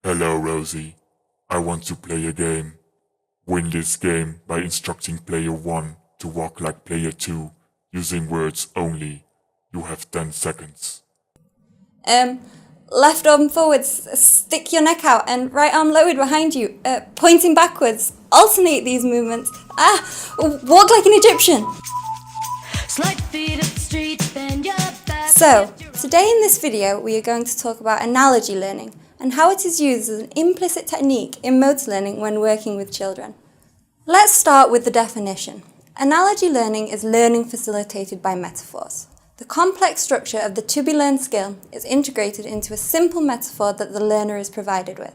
Hello, Rosie. I want to play a game. Win this game by instructing player 1 to walk like player 2, using words only. You have 10 seconds. Left arm forwards, stick your neck out, and right arm lowered behind you, pointing backwards. Alternate these movements. Walk like an Egyptian. So, today in this video we are going to talk about analogy learning and how it is used as an implicit technique in motor learning when working with children. Let's start with the definition. Analogy learning is learning facilitated by metaphors. The complex structure of the to-be-learned skill is integrated into a simple metaphor that the learner is provided with.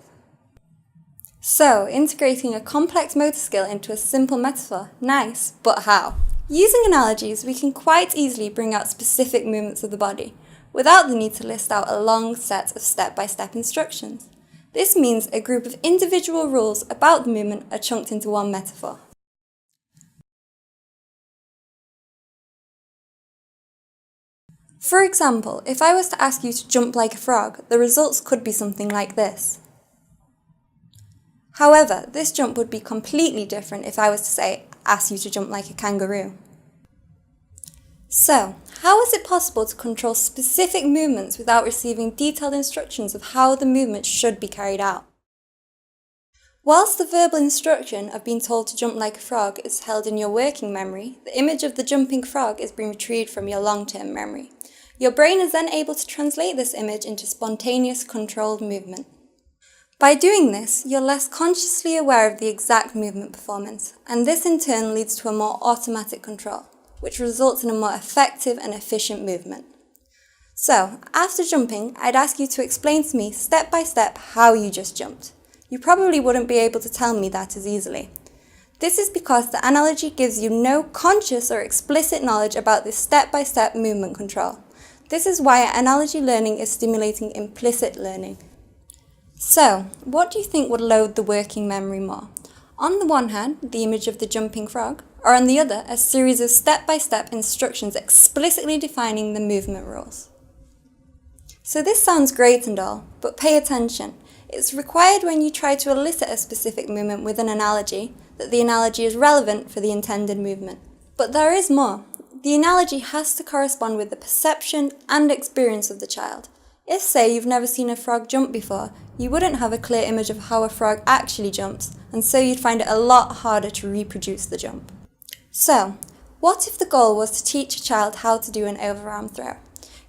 So, integrating a complex motor skill into a simple metaphor, nice, but how? Using analogies, we can quite easily bring out specific movements of the body, without the need to list out a long set of step-by-step instructions. This means a group of individual rules about the movement are chunked into one metaphor. For example, if I was to ask you to jump like a frog, the results could be something like this. However, this jump would be completely different if I was to ask you to jump like a kangaroo. So, how is it possible to control specific movements without receiving detailed instructions of how the movement should be carried out? Whilst the verbal instruction of being told to jump like a frog is held in your working memory, the image of the jumping frog is being retrieved from your long-term memory. Your brain is then able to translate this image into spontaneous, controlled movement. By doing this, you're less consciously aware of the exact movement performance, and this in turn leads to a more automatic control, which results in a more effective and efficient movement. So, after jumping, I'd ask you to explain to me step by step how you just jumped. You probably wouldn't be able to tell me that as easily. This is because the analogy gives you no conscious or explicit knowledge about this step-by-step movement control. This is why analogy learning is stimulating implicit learning. So, what do you think would load the working memory more? On the one hand, the image of the jumping frog, or on the other, a series of step-by-step instructions explicitly defining the movement rules. So this sounds great and all, but pay attention. It's required when you try to elicit a specific movement with an analogy that the analogy is relevant for the intended movement. But there is more. The analogy has to correspond with the perception and experience of the child. If, say, you've never seen a frog jump before, you wouldn't have a clear image of how a frog actually jumps, and so you'd find it a lot harder to reproduce the jump. So, what if the goal was to teach a child how to do an overarm throw?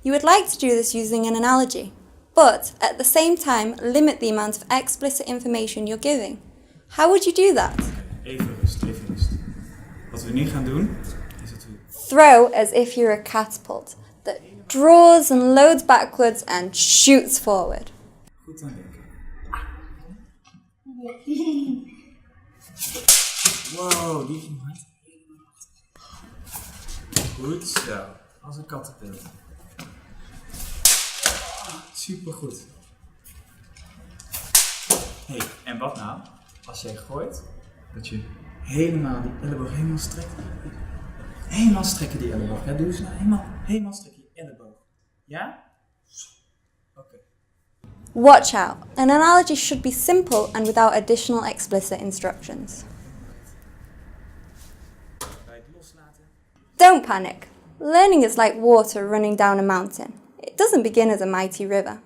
You would like to do this using an analogy, but at the same time limit the amount of explicit information you're giving. How would you do that? Even rust. Wat we nu gaan doen, is dat we... Throw as if you're a catapult that draws and loads backwards and shoots forward. Goed aan denken. Wow, die ging hard. Goed zo, als een katapult. Supergoed. Hey, en wat nou als jij gooit, dat je helemaal die elleboog helemaal strekt. Helemaal strekken die elleboog. Ja, doe eens nou. Helemaal strekken je elleboog. Ja? Oké. Watch out. An analogy should be simple and without additional explicit instructions. Bij het loslaten. Don't panic. Learning is like water running down a mountain. It doesn't begin as a mighty river.